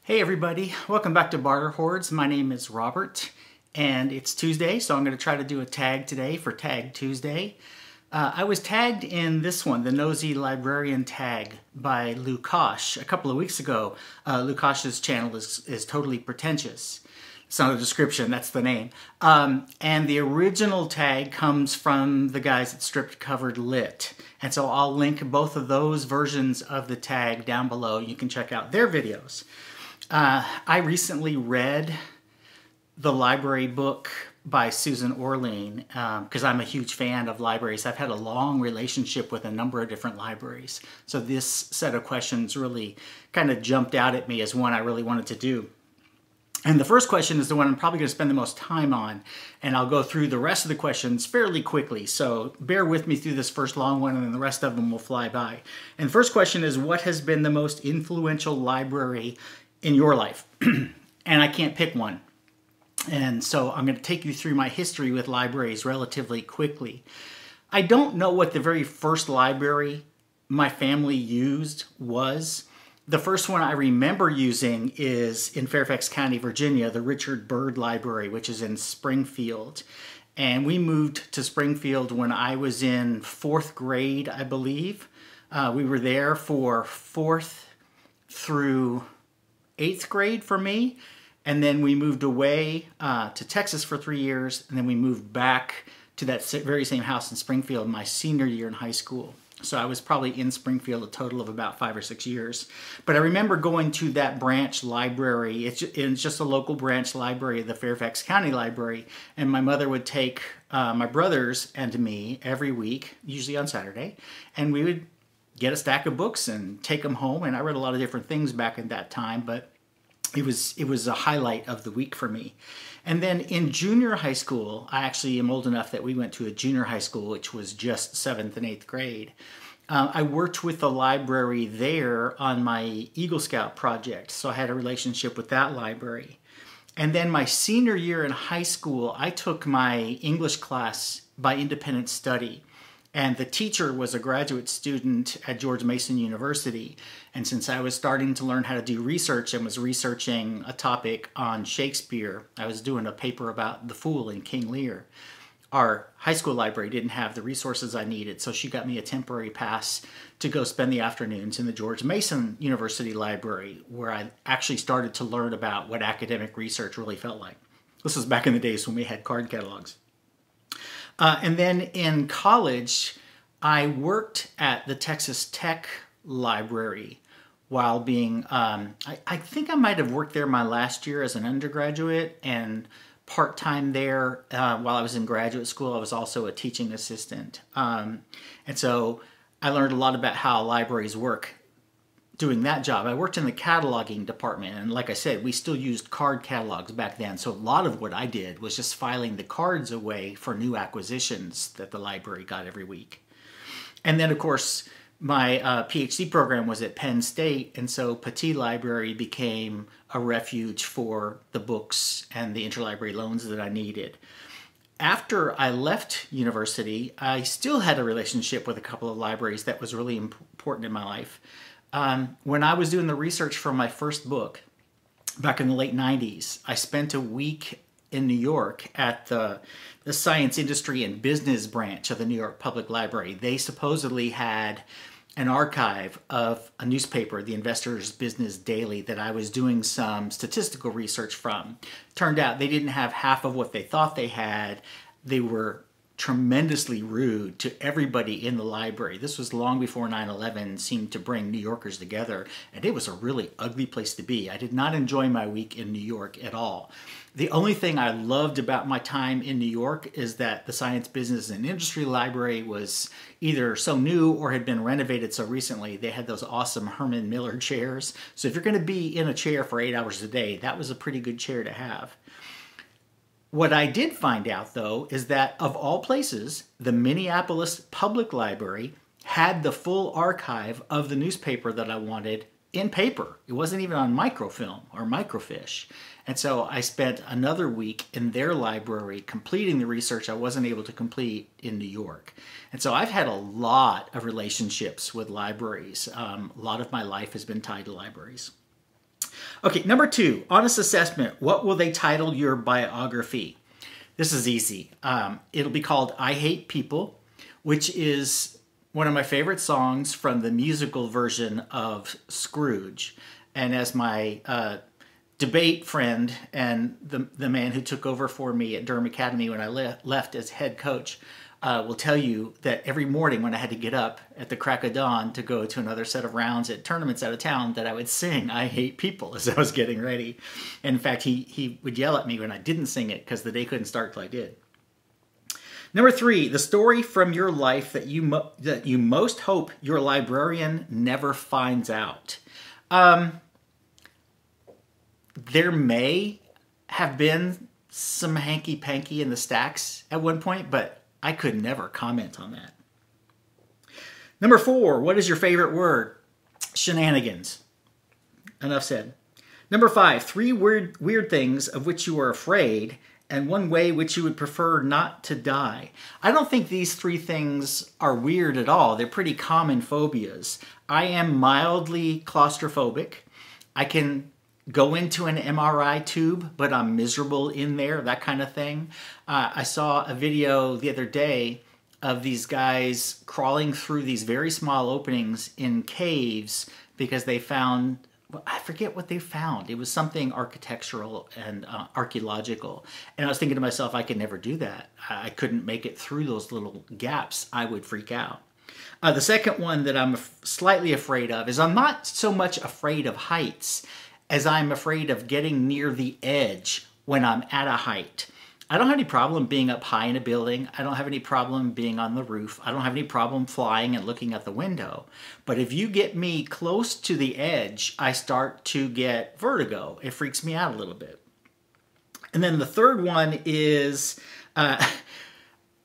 Hey everybody, welcome back to Barter Hordes. My name is Robert and it's Tuesday, so I'm going to try to do a tag today for Tag Tuesday. I was tagged in this one, the Nosey Librarian Tag by Lukáš a couple of weeks ago. Lukáš's channel is Totally Pretentious. It's not a description, that's the name. And the original tag comes from the guys at Stripped Covered Lit. And so I'll link both of those versions of the tag down below. You can check out their videos. I recently read the library book by Susan Orlean because I'm a huge fan of libraries. I've had a long relationship with a number of different libraries. So this set of questions really kind of jumped out at me as one I really wanted to do. And the first question is the one I'm probably going to spend the most time on, and I'll go through the rest of the questions fairly quickly. So bear with me through this first long one, and then the rest of them will fly by. And the first question is, what has been the most influential library in your life? And I can't pick one. And so I'm going to take you through my history with libraries relatively quickly. I don't know what the very first library my family used was. The first one I remember using is in Fairfax County, Virginia, the Richard Byrd Library, which is in Springfield. And we moved to Springfield when I was in 4th grade, I believe. We were there for 4th through 8th grade for me, and then we moved away to Texas for 3 years, and then we moved back to that very same house in Springfield my senior year in high school. So I was probably in Springfield a total of about 5 or 6 years. But I remember going to that branch library. It's just a local branch library, the Fairfax County Library, and my mother would take my brothers and me every week, usually on Saturday, and we would get a stack of books and take them home. And I read a lot of different things back in that time, but it was a highlight of the week for me. And then in junior high school, I actually am old enough that we went to a junior high school, which was just 7th and 8th grade. I worked with the library there on my Eagle Scout project, so I had a relationship with that library. And then my senior year in high school, I took my English class by independent study. And the teacher was a graduate student at George Mason University. And since I was starting to learn how to do research and was researching a topic on Shakespeare, I was doing a paper about the Fool in King Lear. Our high school library didn't have the resources I needed, so she got me a temporary pass to go spend the afternoons in the George Mason University Library, where I actually started to learn about what academic research really felt like. This was back in the days when we had card catalogs. And then in college, I worked at the Texas Tech Library while being, I think I might have worked there my last year as an undergraduate, and part-time there while I was in graduate school. I was also a teaching assistant. And so I learned a lot about how libraries work doing that job. I worked in the cataloging department, and like I said, we still used card catalogs back then, so a lot of what I did was just filing the cards away for new acquisitions that the library got every week. And then, of course, my PhD program was at Penn State, and so Petit Library became a refuge for the books and the interlibrary loans that I needed. After I left university, I still had a relationship with a couple of libraries that was really important in my life. When I was doing the research for my first book back in the late 90s, I spent a week in New York at the Science, Industry, and Business branch of the New York Public Library. They supposedly had an archive of a newspaper, the Investor's Business Daily, that I was doing some statistical research from. Turned out they didn't have half of what they thought they had. They were tremendously rude to everybody in the library. This was long before 9/11 seemed to bring New Yorkers together, and it was a really ugly place to be. I did not enjoy my week in New York at all. The only thing I loved about my time in New York is that the Science, Business, and Industry Library was either so new or had been renovated so recently. They had those awesome Herman Miller chairs. So if you're going to be in a chair for 8 hours a day, that was a pretty good chair to have. What I did find out, though, is that of all places, the Minneapolis Public Library had the full archive of the newspaper that I wanted in paper. It wasn't even on microfilm or microfiche. And so I spent another week in their library completing the research I wasn't able to complete in New York. And so I've had a lot of relationships with libraries. A lot of my life has been tied to libraries. Okay, number 2, honest assessment. What will they title your biography? This is easy. It'll be called I Hate People, which is one of my favorite songs from the musical version of Scrooge. And as my debate friend and the man who took over for me at Durham Academy when I left as head coach will tell you that every morning when I had to get up at the crack of dawn to go to another set of rounds at tournaments out of town, that I would sing I Hate People as I was getting ready. And in fact, he would yell at me when I didn't sing it because the day couldn't start till I did. Number 3, the story from your life that you most hope your librarian never finds out. There may have been some hanky-panky in the stacks at one point, but I could never comment on that. Number 4, what is your favorite word? Shenanigans. Enough said. Number 5, 3 weird things of which you are afraid and 1 way which you would prefer not to die. I don't think these 3 things are weird at all. They're pretty common phobias. I am mildly claustrophobic. I can go into an MRI tube, but I'm miserable in there, that kind of thing. I saw a video the other day of these guys crawling through these very small openings in caves because they found, I forget what they found. It was something architectural and archaeological. And I was thinking to myself, I could never do that. I couldn't make it through those little gaps. I would freak out. The second one that I'm slightly afraid of is I'm not so much afraid of heights as I'm afraid of getting near the edge when I'm at a height. I don't have any problem being up high in a building. I don't have any problem being on the roof. I don't have any problem flying and looking at the window. But if you get me close to the edge, I start to get vertigo. It freaks me out a little bit. And then the third one is I'm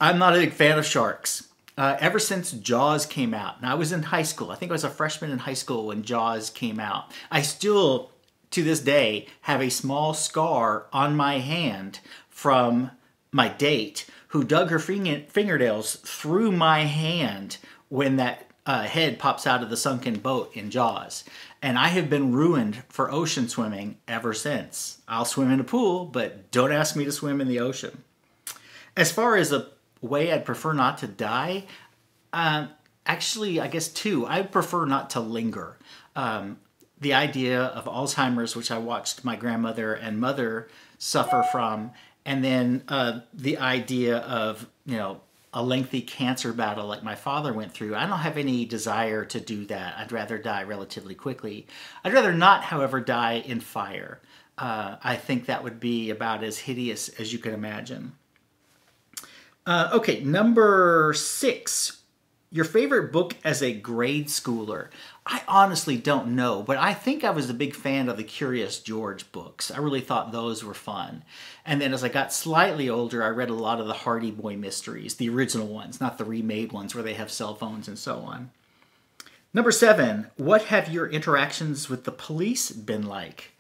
not a big fan of sharks. Ever since Jaws came out, and I was in high school, I think I was a freshman in high school when Jaws came out, I still, to this day, have a small scar on my hand from my date who dug her fingernails through my hand when that head pops out of the sunken boat in Jaws. And I have been ruined for ocean swimming ever since. I'll swim in a pool, but don't ask me to swim in the ocean. As far as a way I'd prefer not to die, actually, I guess 2. I'd prefer not to linger. The idea of Alzheimer's, which I watched my grandmother and mother suffer from, and then the idea of, a lengthy cancer battle like my father went through. I don't have any desire to do that. I'd rather die relatively quickly. I'd rather not, however, die in fire. I think that would be about as hideous as you could imagine. Okay, number 6. Your favorite book as a grade schooler. I honestly don't know, but I think I was a big fan of the Curious George books. I really thought those were fun. And then as I got slightly older, I read a lot of the Hardy Boy mysteries, the original ones, not the remade ones where they have cell phones and so on. Number 7, what have your interactions with the police been like?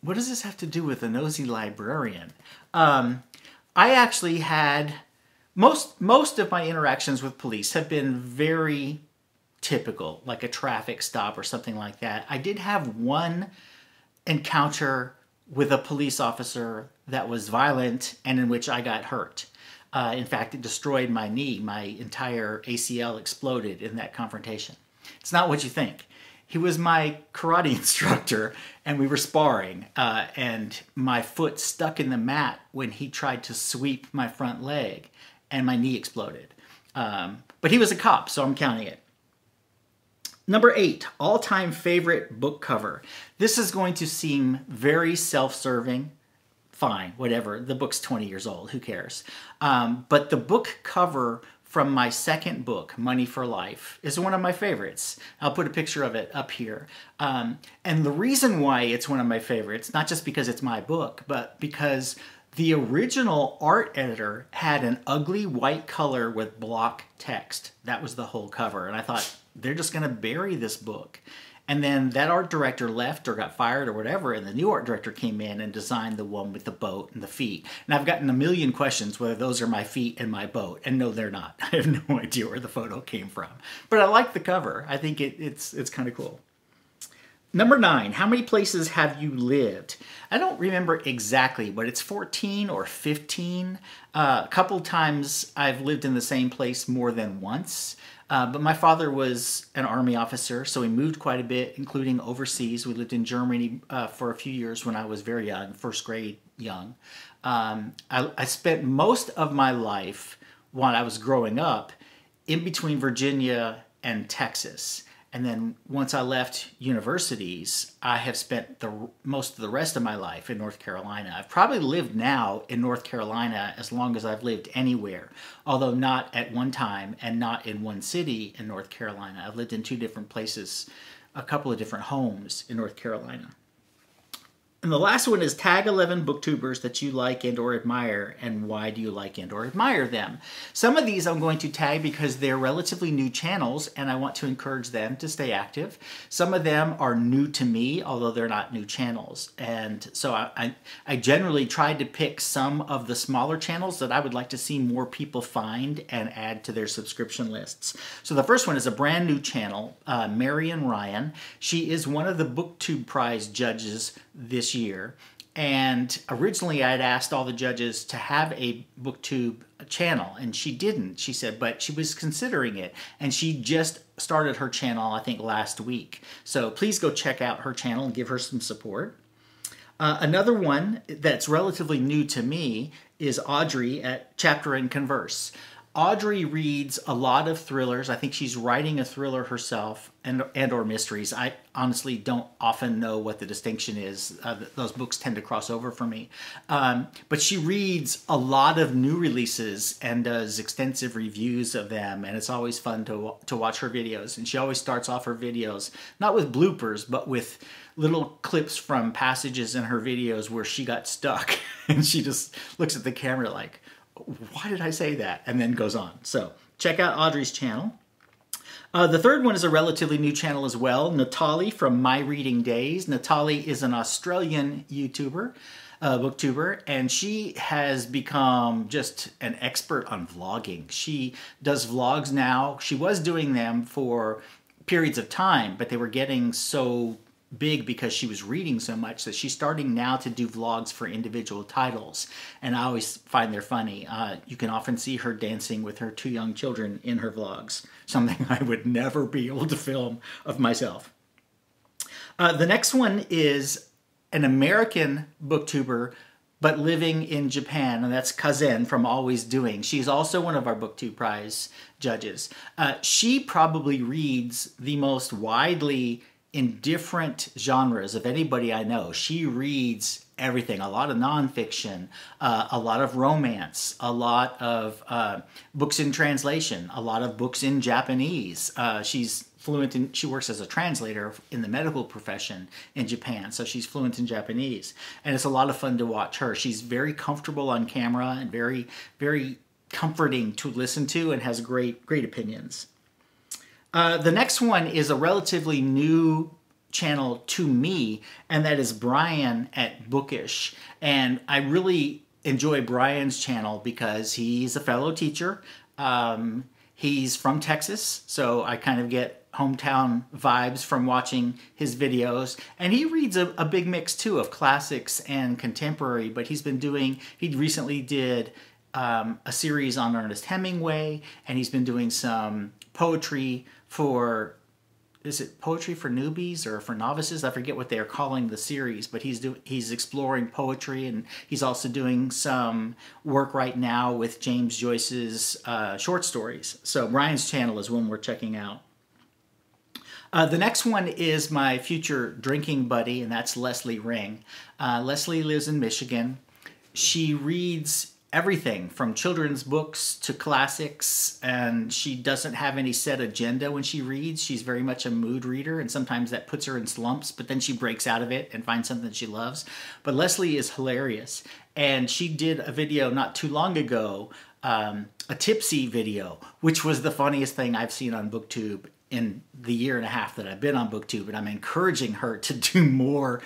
What does this have to do with a nosy librarian? I actually had, most of my interactions with police have been very typical, like a traffic stop or something like that. I did have one encounter with a police officer that was violent and in which I got hurt. In fact, it destroyed my knee. My entire ACL exploded in that confrontation. It's not what you think. He was my karate instructor and we were sparring and my foot stuck in the mat when he tried to sweep my front leg and my knee exploded. But he was a cop, so I'm counting it. Number 8, all-time favorite book cover. This is going to seem very self-serving. Fine, whatever. The book's 20 years old. Who cares? But the book cover from my second book, Money for Life, is one of my favorites. I'll put a picture of it up here. And the reason why it's one of my favorites, not just because it's my book, but because the original art editor had an ugly white color with block text. That was the whole cover. And I thought, they're just going to bury this book. And then that art director left or got fired or whatever, and the new art director came in and designed the one with the boat and the feet. And I've gotten a million questions whether those are my feet and my boat. And no, they're not. I have no idea where the photo came from. But I like the cover. I think it's kind of cool. Number 9, how many places have you lived? I don't remember exactly, but it's 14 or 15. A couple times I've lived in the same place more than once. But my father was an Army officer, so he moved quite a bit, including overseas. We lived in Germany for a few years when I was very young, first grade young. I spent most of my life while I was growing up in between Virginia and Texas. And then once I left universities, I have spent most of the rest of my life in North Carolina. I've probably lived now in North Carolina as long as I've lived anywhere, although not at one time and not in one city in North Carolina. I've lived in 2 different places, a couple of different homes in North Carolina. And the last one is tag 11 booktubers that you like and or admire, and why do you like and or admire them? Some of these I'm going to tag because they're relatively new channels and I want to encourage them to stay active. Some of them are new to me, although they're not new channels. And so I generally tried to pick some of the smaller channels that I would like to see more people find and add to their subscription lists. So the first one is a brand new channel, Marian Ryan. She is one of the BookTube Prize judges this year, and originally I'd asked all the judges to have a BookTube channel, and she didn't. She said, but she was considering it, and she just started her channel, I think, last week. So please go check out her channel and give her some support. Another one that's relatively new to me is Audrey at Chapter and Converse. Audrey reads a lot of thrillers. I think she's writing a thriller herself and or mysteries. I honestly don't often know what the distinction is. Those books tend to cross over for me. But she reads a lot of new releases and does extensive reviews of them, and it's always fun to watch her videos. And she always starts off her videos, not with bloopers, but with little clips from passages in her videos where she got stuck. And she just looks at the camera like, why did I say that? And then goes on. So check out Audrey's channel. The third one is a relatively new channel as well, Natalie from My Reading Days. Natalie is an Australian YouTuber, booktuber, and she has become just an expert on vlogging. She does vlogs now. She was doing them for periods of time, but they were getting so big because she was reading so much that she's starting now to do vlogs for individual titles, and I always find they're funny. You can often see her dancing with her 2 young children in her vlogs, something I would never be able to film of myself. The next one is an American booktuber but living in Japan, and that's Kazen from Always Doing. She's also one of our BookTube Prize judges. She probably reads the most widely in different genres of anybody I know. She reads everything, a lot of nonfiction, a lot of romance, a lot of books in translation, a lot of books in Japanese. She's fluent in, she works as a translator in the medical profession in Japan, so she's fluent in Japanese. And it's a lot of fun to watch her. She's very comfortable on camera and very, very comforting to listen to, and has great opinions. The next one is a relatively new channel to me, and that is Brian at Bookish. And I really enjoy Brian's channel because he's a fellow teacher. He's from Texas, so I kind of get hometown vibes from watching his videos. And he reads a big mix too of classics and contemporary, but he recently did a series on Ernest Hemingway, and he's been doing some poetry for, is it poetry for newbies or for novices? I forget what they're calling the series, but he's exploring poetry, and he's also doing some work right now with James Joyce's short stories. So Brian's channel is one we're checking out. The next one is my future drinking buddy, and that's Leslie Ring. Leslie lives in Michigan. She reads everything from children's books to classics, and she doesn't have any set agenda when she reads. She's very much a mood reader, and sometimes that puts her in slumps, but then she breaks out of it and finds something she loves. But Leslie is hilarious, and she did a video not too long ago, a tipsy video, which was the funniest thing I've seen on BookTube in the year and a half that I've been on BookTube, and I'm encouraging her to do more,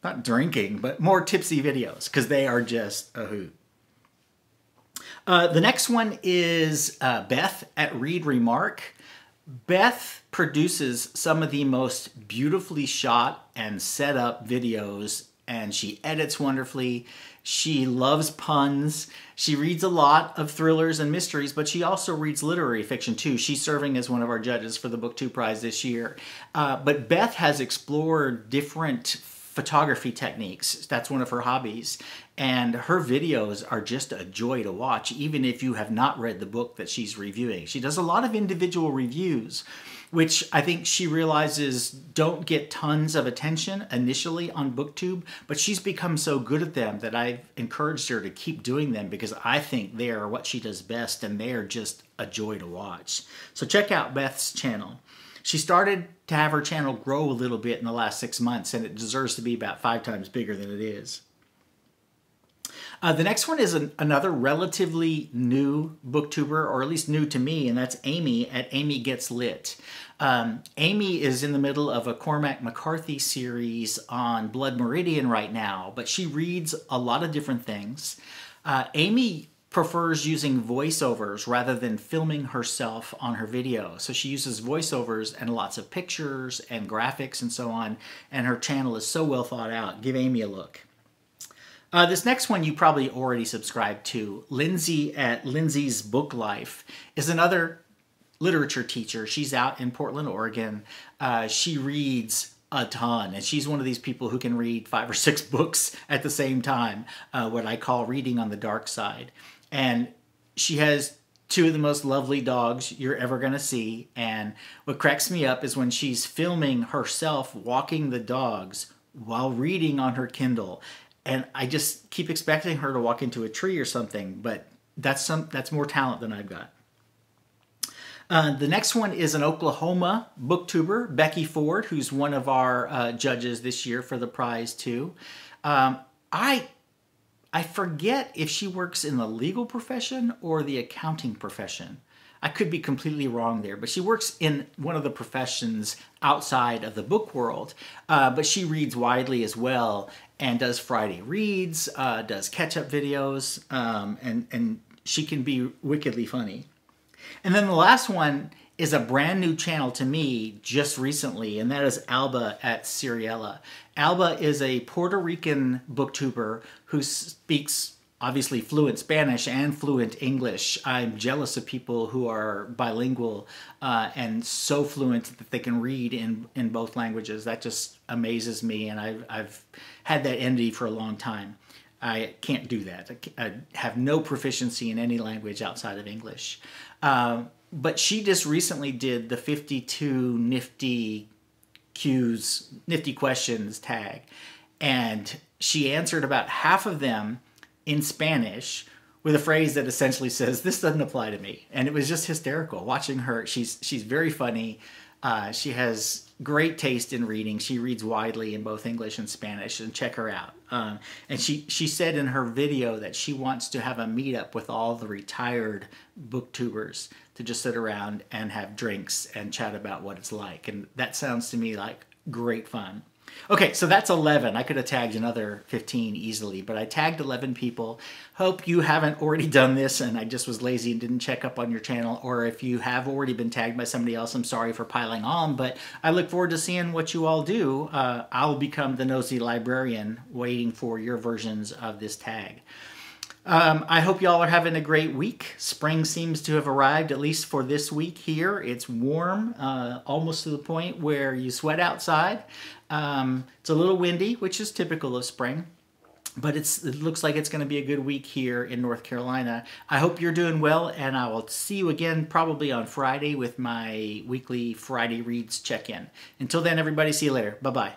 not drinking, but more tipsy videos, because they are just a hoot. The next one is Beth at Read Remark. Beth produces some of the most beautifully shot and set up videos, and she edits wonderfully. She loves puns. She reads a lot of thrillers and mysteries, but she also reads literary fiction too. She's serving as one of our judges for the BookTube Prize this year. But Beth has explored different photography techniques. That's one of her hobbies. And her videos are just a joy to watch, even if you have not read the book that she's reviewing. She does a lot of individual reviews, which I think she realizes don't get tons of attention initially on BookTube, but she's become so good at them that I've encouraged her to keep doing them because I think they are what she does best and they are just a joy to watch. So check out Beth's channel. She started to have her channel grow a little bit in the last 6 months, and it deserves to be about 5 times bigger than it is. The next one is another relatively new booktuber, or at least new to me, and that's Amy at Amy Gets Lit. Amy is in the middle of a Cormac McCarthy series on Blood Meridian right now, but she reads a lot of different things. Amy prefers using voiceovers rather than filming herself on her video. So she uses voiceovers and lots of pictures and graphics and so on, and her channel is so well thought out. Give Amy a look. This next one you probably already subscribed to. Lindsay at Lindsay's Book Life is another literature teacher. She's out in Portland, Oregon. She reads a ton, and she's one of these people who can read 5 or 6 books at the same time, what I call reading on the dark side. And she has 2 of the most lovely dogs you're ever going to see. And what cracks me up is when she's filming herself walking the dogs while reading on her Kindle. And I just keep expecting her to walk into a tree or something, but that's more talent than I've got. The next one is an Oklahoma booktuber, Becky Ford, who's one of our judges this year for the prize too. I forget if she works in the legal profession or the accounting profession. I could be completely wrong there, but she works in one of the professions outside of the book world. But she reads widely as well and does Friday Reads, does catch-up videos, and she can be wickedly funny. And then the last one is a brand new channel to me just recently, and that is Alba at Seriella. Alba is a Puerto Rican booktuber who speaks obviously fluent Spanish and fluent English. I'm jealous of people who are bilingual and so fluent that they can read in both languages. That just amazes me, and I've had that envy for a long time. I can't do that. I have no proficiency in any language outside of English. But she just recently did the 52 nifty questions tag. And she answered about half of them in Spanish with a phrase that essentially says, "This doesn't apply to me." And it was just hysterical watching her. She's very funny. She has great taste in reading. She reads widely in both English and Spanish, and check her out. And she said in her video that she wants to have a meetup with all the retired booktubers to just sit around and have drinks and chat about what it's like. And that sounds to me like great fun. Okay, so that's 11. I could have tagged another 15 easily, but I tagged 11 people. Hope you haven't already done this and I just was lazy and didn't check up on your channel, or if you have already been tagged by somebody else, I'm sorry for piling on, but I look forward to seeing what you all do. I'll become the Nosey Librarian waiting for your versions of this tag. I hope y'all are having a great week. Spring seems to have arrived, at least for this week here. It's warm, almost to the point where you sweat outside. It's a little windy, which is typical of spring, but it looks like it's going to be a good week here in North Carolina. I hope you're doing well, and I will see you again probably on Friday with my weekly Friday Reads check-in. Until then, everybody, see you later. Bye-bye.